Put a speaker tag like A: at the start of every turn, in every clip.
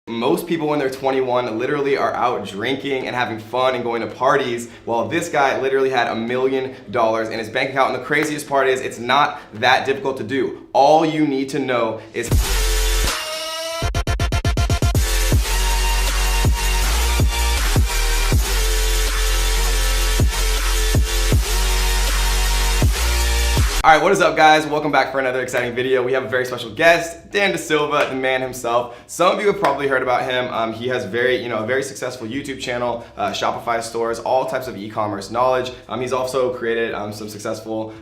A: Most people when they're 21 literally are out drinking and having fun and going to parties, while this guy literally had $1 million in his bank account. And the craziest part is it's not that difficult to do. All you need to know is Alright, what is up guys? Welcome back for another exciting video. We have a very special guest, Dan DeSilva, the man himself. Some of you have probably heard about him. He has a very successful YouTube channel, Shopify stores, all types of e-commerce knowledge. He's also created some successful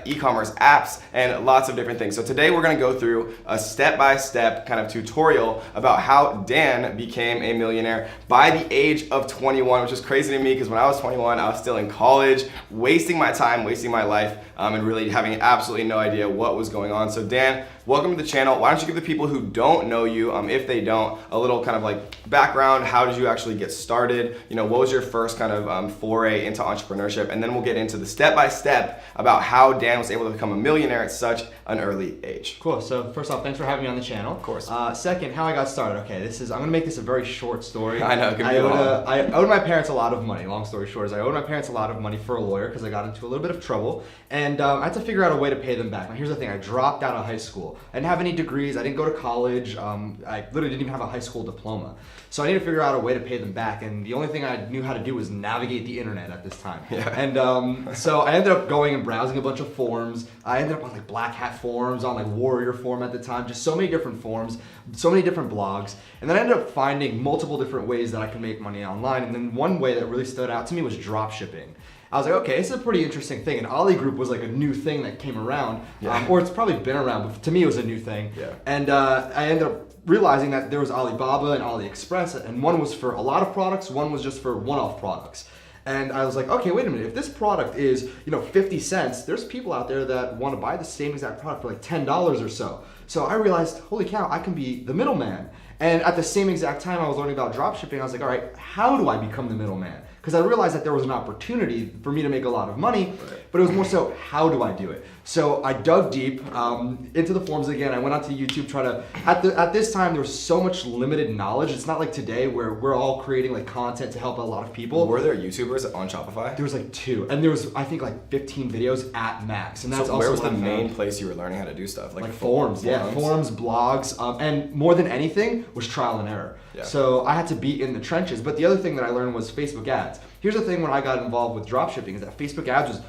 A: e-commerce apps and lots of different things. So today we're going to go through a step-by-step kind of tutorial about how Dan became a millionaire by the age of 21, which is crazy to me because when I was 21, I was still in college, wasting my time, wasting my life, and really having absolutely no idea what was going on. So Dan, welcome to the channel. Why don't you give the people who don't know you, if they don't, a little kind of like background. How did you actually get started? What was your first kind of foray into entrepreneurship? And then we'll get into the step-by-step about how Dan was able to become a millionaire at such an early age.
B: Cool, so first off, thanks for having me on the channel.
A: Of course.
B: Second, how I got started. Okay, I'm gonna make this a very short story.
A: I know,
B: I owed my parents a lot of money. Long story short is I owed my parents a lot of money for a lawyer because I got into a little bit of trouble. And I had to figure out a way to pay them back. Now here's the thing, I dropped out of high school. I didn't have any degrees, I didn't go to college, I literally didn't even have a high school diploma. So I needed to figure out a way to pay them back, and the only thing I knew how to do was navigate the internet at this time.
A: Yeah.
B: And so I ended up going and browsing a bunch of forums. I ended up on like Black Hat forums, on like Warrior forum at the time, just so many different forums, so many different blogs. And then I ended up finding multiple different ways that I could make money online. And then one way that really stood out to me was drop shipping. I was like, okay, this is a pretty interesting thing. And Ali Group was like a new thing that came around, or it's probably been around, but to me it was a new thing.
A: Yeah.
B: And I ended up realizing that there was Alibaba and AliExpress, and one was for a lot of products, one was just for one-off products. And I was like, okay, wait a minute, if this product is 50 cents, there's people out there that want to buy the same exact product for like $10 or so. So I realized, holy cow, I can be the middleman. And at the same exact time I was learning about dropshipping, I was like, all right, how do I become the middleman? Because I realized that there was an opportunity for me to make a lot of money, but it was more so, how do I do it? So I dug deep into the forums again. I went onto YouTube, at this time there was so much limited knowledge. It's not like today where we're all creating like content to help a lot of people.
A: Were there YouTubers on Shopify?
B: There was like 2, and there was I think like 15 videos at max. And that's
A: so
B: also
A: where was the main place you were learning how to do stuff?
B: Like forums, forums, blogs, and more than anything was trial and error.
A: Yeah.
B: So I had to be in the trenches. But the other thing that I learned was Facebook ads. Here's the thing when I got involved with dropshipping is that Facebook ads was,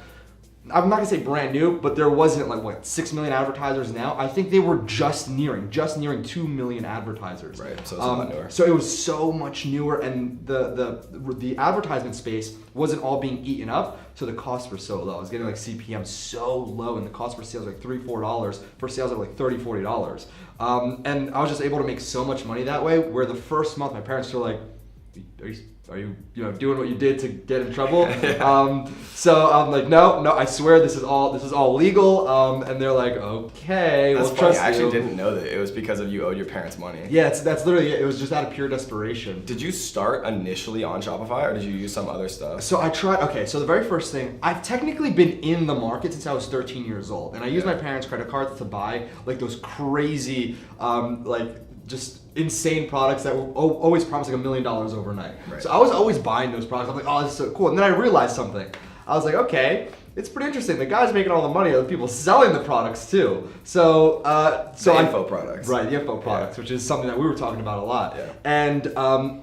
B: I'm not gonna say brand new, but there wasn't like what, 6 million advertisers now. I think they were just nearing 2 million advertisers.
A: Right, so it's a lot newer.
B: So it was so much newer, and the advertisement space wasn't all being eaten up, so the costs were so low. I was getting like CPM so low, and the cost per sale was like $3, $4 for sales of like $30, $40. And I was just able to make so much money that way, where the first month my parents were like, are you doing what you did to get in trouble? So I'm like, no, I swear this is all legal. And they're like, okay,
A: that's
B: we'll
A: funny.
B: trust
A: I actually
B: you.
A: didn't know that it was because of you owed your parents money.
B: Yeah, that's literally it. It was just out of pure desperation.
A: Did you start initially on Shopify or did you use some other stuff?
B: So I tried, okay, so the very first thing, I've technically been in the market since I was 13 years old. And I used my parents' credit cards to buy like those crazy, just insane products that were always promised like $1 million overnight. Right. So I was always buying those products. I'm like, oh, this is so cool. And then I realized something. I was like, okay, it's pretty interesting. The guy's making all the money, other people selling the products too. So
A: the info products.
B: Right, the info products, which is something that we were talking about a lot.
A: Yeah.
B: And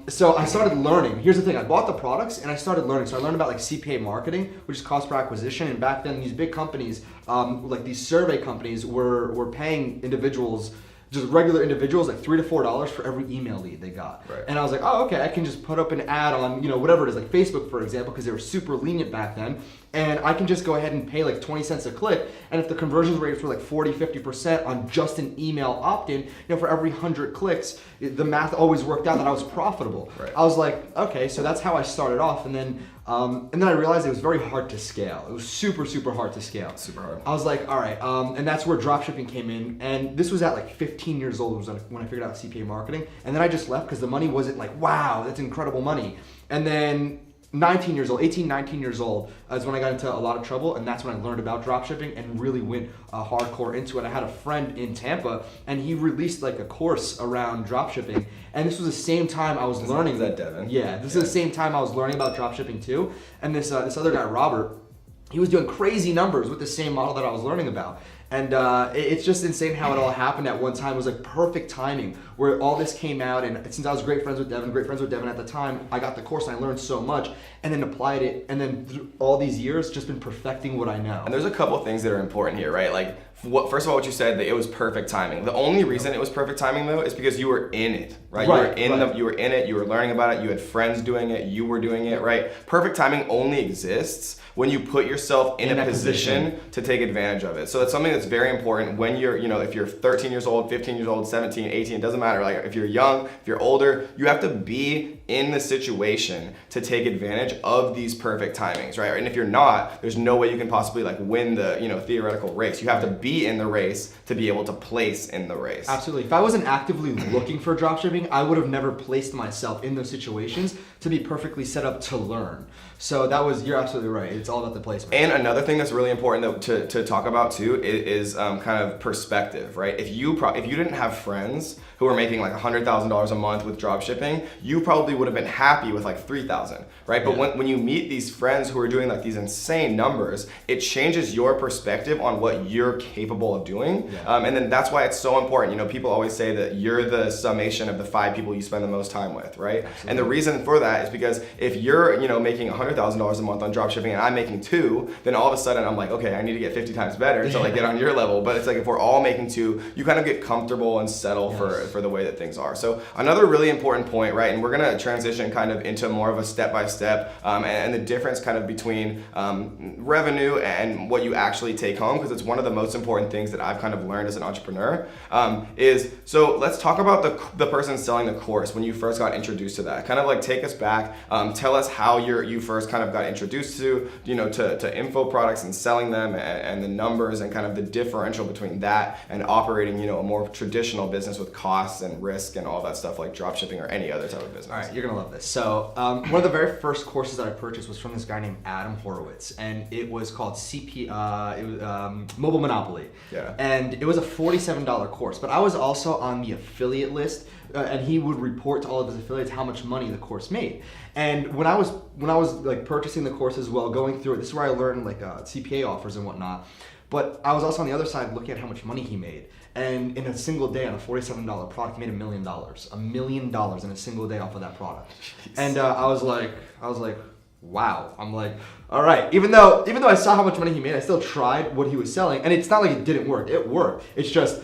B: so I started learning. Here's the thing, I bought the products and I started learning. So I learned about like CPA marketing, which is cost per acquisition. And back then these big companies, like these survey companies were paying individuals, just regular individuals, like $3 to $4 for every email lead they got.
A: Right.
B: And I was like, oh, okay, I can just put up an ad on, whatever it is, like Facebook, for example, because they were super lenient back then. And I can just go ahead and pay like 20 cents a click. And if the conversion rates were like 40, 50% on just an email opt-in, for every 100 clicks, the math always worked out that I was profitable.
A: Right.
B: I was like, okay, so that's how I started off. And then I realized it was very hard to scale. It was super, super hard to scale.
A: Super hard.
B: I was like, all right, and that's where dropshipping came in. And this was at like 15 years old was when I figured out CPA marketing. And then I just left because the money wasn't like, wow, that's incredible money. And then 19 years old, 18, 19 years old is when I got into a lot of trouble, and that's when I learned about dropshipping and really went hardcore into it. I had a friend in Tampa, and he released like a course around dropshipping, and this was the same time I was learning.
A: Is that Devin?
B: Yeah, this is the same time I was learning about dropshipping too. And this other guy, Robert, he was doing crazy numbers with the same model that I was learning about. And it's just insane how it all happened at one time. It was like perfect timing where all this came out. And since I was great friends with Devin at the time, I got the course and I learned so much and then applied it. And then through all these years, just been perfecting what I know.
A: And there's a couple things that are important here, right? Like, first of all, what you said, that it was perfect timing. The only reason it was perfect timing, though, is because you were in it, right? You were in it, you were learning about it, you had friends doing it, you were doing it, right? Perfect timing only exists when you put yourself in a position to take advantage of it. So that's something that's very important when you're, if you're 13 years old, 15 years old, 17, 18, it doesn't matter. Like, if you're young, if you're older, you have to be in the situation to take advantage of these perfect timings, right? And if you're not, there's no way you can possibly like win the, theoretical race. You have to be in the race to be able to place in the race.
B: Absolutely. If I wasn't actively looking for dropshipping, I would have never placed myself in those situations to be perfectly set up to learn. So you're absolutely right. It's all about the placement.
A: And another thing that's really important to talk about too is kind of perspective, right? If you didn't have friends who were making like $100,000 a month with dropshipping, you probably would have been happy with like $3,000, right? But when you meet these friends who are doing like these insane numbers, it changes your perspective on what you're capable of doing.
B: Yeah.
A: And then that's why it's so important. People always say that you're the summation of the 5 people you spend the most time with, right? Absolutely. And the reason for that is because if you're, making $100,000 a month on dropshipping and I'm making 2, then all of a sudden I'm like, okay, I need to get 50 times better to like get on your level. But it's like if we're all making 2, you kind of get comfortable and settle for the way that things are. So another really important point, right? And we're gonna transition kind of into more of a step-by-step and the difference kind of between revenue and what you actually take home, because it's one of the most important things that I've kind of learned as an entrepreneur. So let's talk about the person selling the course when you first got introduced to that. Kind of like take us back, tell us how you first kind of got introduced to info products and selling them and the numbers and kind of the differential between that and operating, a more traditional business with costs and risk and all that stuff like dropshipping or any other type of business.
B: All right, you're gonna love this. So one of the very first courses that I purchased was from this guy named Adam Horowitz, and it was called Mobile Monopoly.
A: Yeah.
B: And it was a $47 course, but I was also on the affiliate list, and he would report to all of his affiliates how much money the course made. And when I was like purchasing the course as well, going through it, this is where I learned like CPA offers and whatnot. But I was also on the other side looking at how much money he made. And in a single day on a $47 product, he made $1 million. $1 million in a single day off of that product. Jeez. And I was like, wow. I'm like, all right. Even though I saw how much money he made, I still tried what he was selling. And it's not like it didn't work. It worked. It's just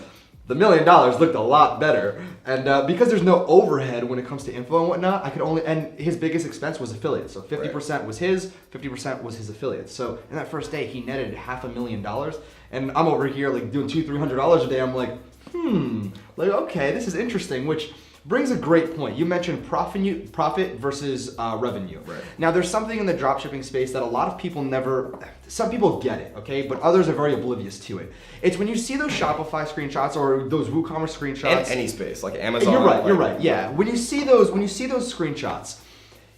B: the $1 million looked a lot better. And because there's no overhead when it comes to info and whatnot, and his biggest expense was affiliates. So 50% was his, 50% was his affiliates. So in that first day, he netted $500,000. And I'm over here like doing $200-300 a day. I'm like, like, okay, this is interesting, which brings a great point. You mentioned profit versus revenue.
A: Right.
B: Now, there's something in the dropshipping space that a lot of people some people get it, okay? But others are very oblivious to it. It's when you see those Shopify screenshots or those WooCommerce screenshots.
A: In any space, like Amazon.
B: You're right, yeah. When you see those screenshots,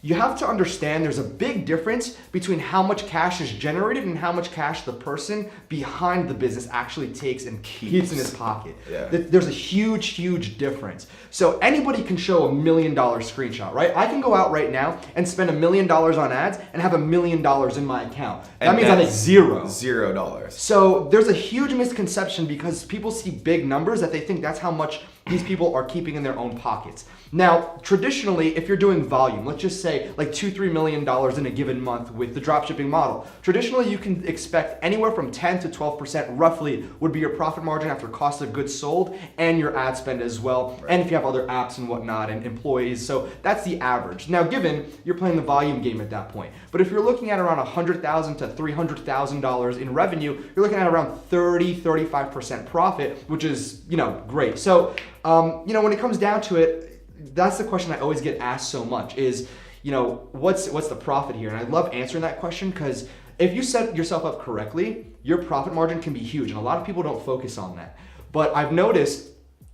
B: you have to understand there's a big difference between how much cash is generated and how much cash the person behind the business actually takes and keeps in his pocket.
A: Yeah.
B: There's a huge, huge difference. So anybody can show $1 million screenshot, right? I can go out right now and spend $1 million on ads and have $1 million in my account. That means I make $0.
A: $0.
B: So there's a huge misconception because people see big numbers that they think that's how much these people are keeping in their own pockets. Now, traditionally, if you're doing volume, let's just say like $2-3 million in a given month with the dropshipping model, traditionally you can expect anywhere from 10 to 12% roughly would be your profit margin after cost of goods sold and your ad spend as well. Right. And if you have other apps and whatnot and employees, so that's the average. Now, given you're playing the volume game at that point, but if you're looking at around $100,000 to $300,000 in revenue, you're looking at around 30-35% profit, which is, great. So, when it comes down to it, that's the question I always get asked so much is, what's the profit here? And I love answering that question because if you set yourself up correctly, your profit margin can be huge. And a lot of people don't focus on that. But I've noticed,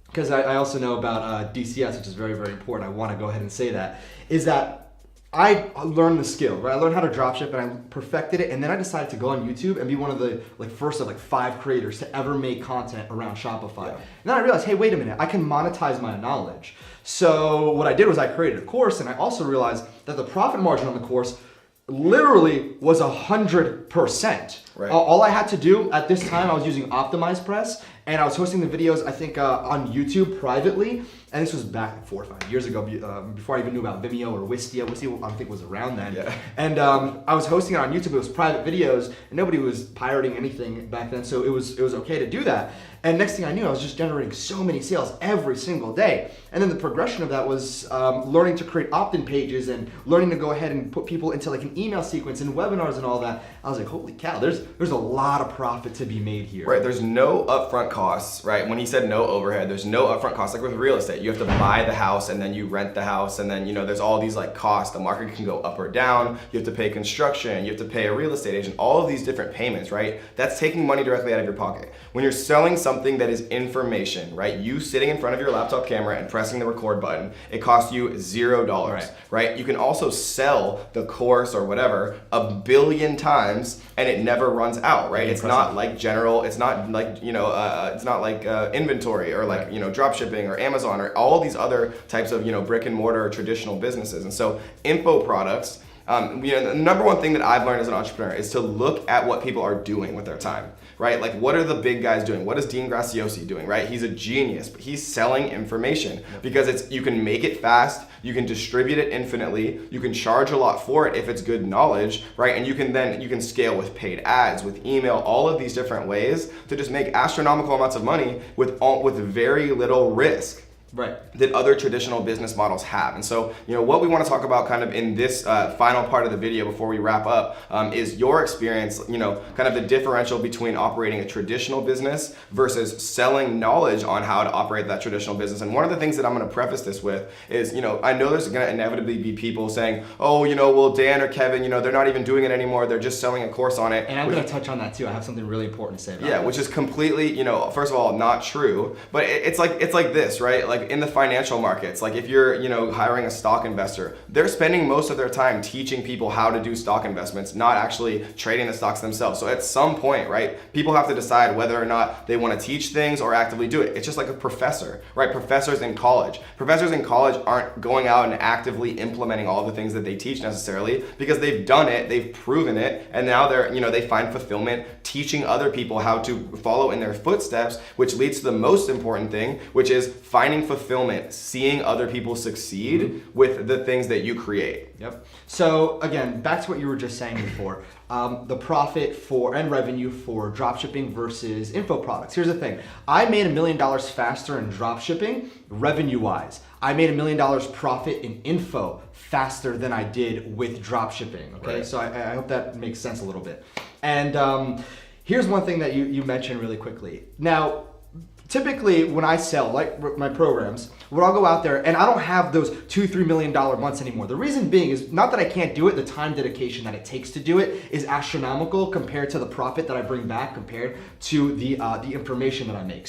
B: because I also know about DCS, which is very, very important, I want to go ahead and say that, is that I learned the skill, right? I learned how to dropship and I perfected it, and then I decided to go on YouTube and be one of the first of 5 creators to ever make content around Shopify.
A: Yeah.
B: And then I realized, hey, wait a minute, I can monetize my knowledge. So what I did was I created a course, and I also realized that the profit margin on the course literally was 100%.
A: Right.
B: All I had to do at this time, I was using Optimize Press, and I was hosting the videos, I think, on YouTube privately. And this was back 4 or 5 years ago, before I even knew about Vimeo or Wistia. Wistia, I think, was around then.
A: Yeah.
B: And I was hosting it on YouTube. It was private videos, and nobody was pirating anything back then, so it was okay to do that. And next thing I knew, I was just generating so many sales every single day. And then the progression of that was learning to create opt-in pages and learning to go ahead and put people into an email sequence and webinars and all that. I was like, holy cow, there's a lot of profit to be made here.
A: Right, there's no upfront costs, right? When he said no overhead, there's no upfront costs. Like with real estate, you have to buy the house and then you rent the house, and then there's all these costs. The market can go up or down. You have to pay construction, you have to pay a real estate agent, all of these different payments, right? That's taking money directly out of your pocket. When you're selling something that is information, right? You sitting in front of your laptop camera and pressing the record button, it costs you $0, right? You can also sell the course or whatever 1 billion times and it never runs out, right? It's not like general, it's not like, it's not like inventory or drop shipping or Amazon or all these other types of, brick and mortar or traditional businesses. And so info products, the number one thing that I've learned as an entrepreneur is to look at what people are doing with their time, right? Like, what are the big guys doing? What is Dean Graziosi doing, right? He's a genius, but he's selling information because you can make it fast, you can distribute it infinitely, you can charge a lot for it if it's good knowledge, right? And you can scale with paid ads, with email, all of these different ways to just make astronomical amounts of money with very little risk.
B: Right.
A: That other traditional business models have. And so, what we want to talk about kind of in this final part of the video before we wrap up is your experience, kind of the differential between operating a traditional business versus selling knowledge on how to operate that traditional business. And one of the things that I'm going to preface this with is, I know there's going to inevitably be people saying, oh, well, Dan or Kevin, they're not even doing it anymore. They're just selling a course on it.
B: And I'm going to touch on that too. I have something really important to say about
A: that. Which is completely, first of all, not true. But it's like this, right? Like in the financial markets, like if you're, hiring a stock investor, they're spending most of their time teaching people how to do stock investments, not actually trading the stocks themselves. So at some point, right, people have to decide whether or not they want to teach things or actively do it. It's just like a professor, right? Professors in college aren't going out and actively implementing all the things that they teach necessarily because they've done it, they've proven it, and now they find fulfillment teaching other people how to follow in their footsteps, which leads to the most important thing, which is finding fulfillment, seeing other people succeed with the things that you create.
B: Yep. So again, back to what you were just saying before, the profit and revenue for dropshipping versus info products. Here's the thing. I made $1 million faster in dropshipping revenue-wise. I made $1 million profit in info faster than I did with dropshipping. Okay,
A: right.
B: So I hope that makes sense a little bit. And here's one thing that you mentioned really quickly. Now, typically when I sell my programs, when I'll go out there and I don't have those $2-3 million months anymore. The reason being is not that I can't do it, the time dedication that it takes to do it is astronomical compared to the profit that I bring back compared to the information that I make.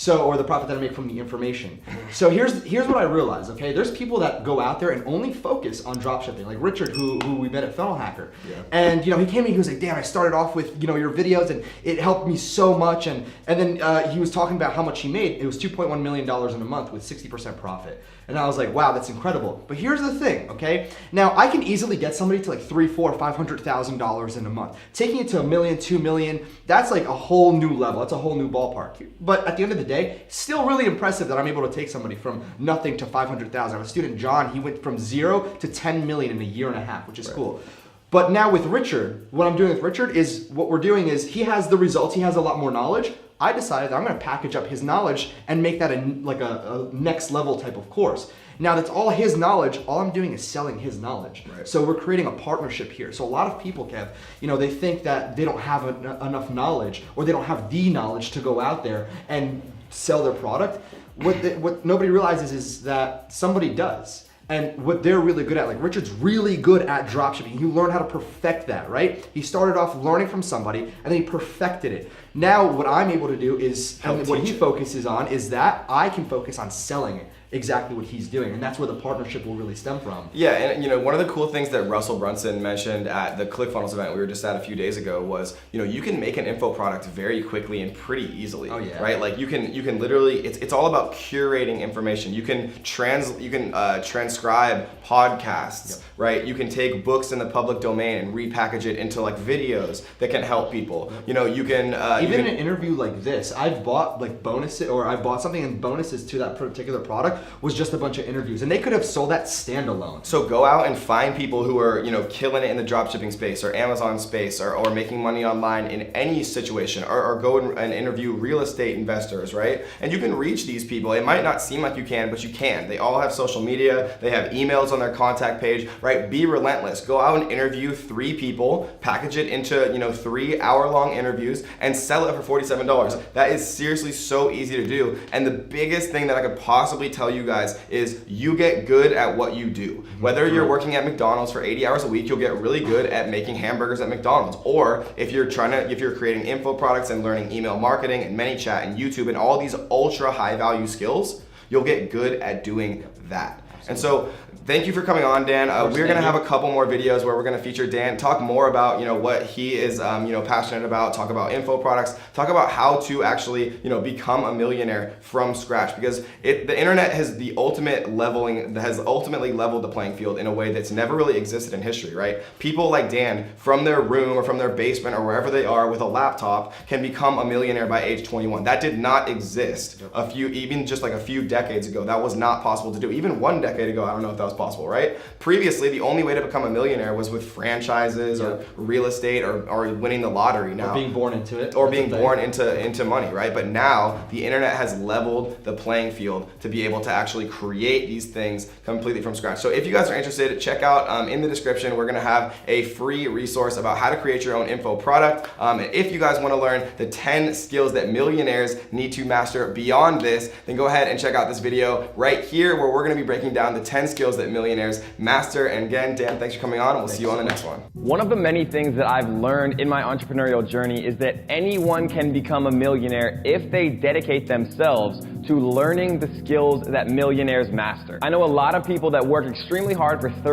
B: Or the profit that I make from the information. So here's what I realized, okay? There's people that go out there and only focus on dropshipping, like Richard, who we met at Funnel Hacker. Yeah. And he came to me, he was like, Dan, I started off with your videos and it helped me so much. And then he was talking about how much he made. It was $2.1 million in a month with 60% profit. And I was like, wow, that's incredible. But here's the thing, okay? Now I can easily get somebody to $300,000, $400,000, $500,000 in a month. Taking it to $1 million, $2 million, that's like a whole new level. That's a whole new ballpark. But at the end of the day, still really impressive that I'm able to take somebody from nothing to 500,000. Our student John, he went from 0 to 10 million in a year and a half, which is cool. But now with Richard, what I'm doing with Richard is he has the results, he has a lot more knowledge. I decided that I'm going to package up his knowledge and make that a next level type of course. Now that's all his knowledge. All I'm doing is selling his knowledge. Right. So we're creating a partnership here. So a lot of people, Kev, they think that they don't have enough knowledge or they don't have the knowledge to go out there and sell their product. What nobody realizes is that somebody does. And what they're really good at, like Richard's really good at dropshipping. He learned how to perfect that, right? He started off learning from somebody and then he perfected it. Now what I'm able to do is, and what he focuses on is that I can focus on selling it. exactly what he's doing, and that's where the partnership will really stem from.
A: Yeah, and you know, one of the cool things that Russell Brunson mentioned at the ClickFunnels event we were just at a few days ago was, you know, you can make an info product very quickly and pretty easily.
B: Oh, yeah.
A: Right? Like you can literally, it's all about curating information. You can transcribe podcasts,
B: Yep.
A: right? You can take books in the public domain and repackage it into like videos that can help people.
B: Yep.
A: You know, you can
B: even in an interview like this, I've bought like bonuses, or I bought something in bonuses to that particular product was just a bunch of interviews, and they could have sold that standalone.
A: So go out and find people who are, you know, killing it in the dropshipping space or Amazon space or making money online in any situation, or go and interview real estate investors, right? And you can reach these people. It might not seem like you can, but you can. They all have social media. They have emails on their contact page, right? Be relentless. Go out and interview 3 people, package it into, you know, 3 hour-long interviews and sell it for $47. That is seriously so easy to do. And the biggest thing that I could possibly tell you guys is you get good at what you do. Whether you're working at McDonald's for 80 hours a week, you'll get really good at making hamburgers at McDonald's. Or if you're creating info products and learning email marketing and ManyChat and YouTube and all these ultra high value skills, you'll get good at doing that. And so thank you for coming on, Dan. We're gonna have a couple more videos where we're gonna feature Dan, talk more about, you know, what he is passionate about, talk about info products, talk about how to actually, you know, become a millionaire from scratch, because the internet has ultimately leveled the playing field in a way that's never really existed in history, right? People like Dan from their room or from their basement or wherever they are with a laptop can become a millionaire by age 21. That did not exist even just like a few decades ago. That was not possible to do. Even 1 decade ago, I don't know if that was possible, right? Previously, the only way to become a millionaire was with franchises or real estate or winning the lottery. Now,
B: or being born into it.
A: Or being born into money, right? But now the internet has leveled the playing field to be able to actually create these things completely from scratch. So if you guys are interested, check out in the description, we're gonna have a free resource about how to create your own info product. And if you guys wanna learn the 10 skills that millionaires need to master beyond this, then go ahead and check out this video right here where we're gonna be breaking down the 10 skills that millionaires master. And again, Dan, thanks for coming on, and we'll see you on the next one.
C: One of the many things that I've learned in my entrepreneurial journey is that anyone can become a millionaire if they dedicate themselves to learning the skills that millionaires master. I know a lot of people that work extremely hard for 30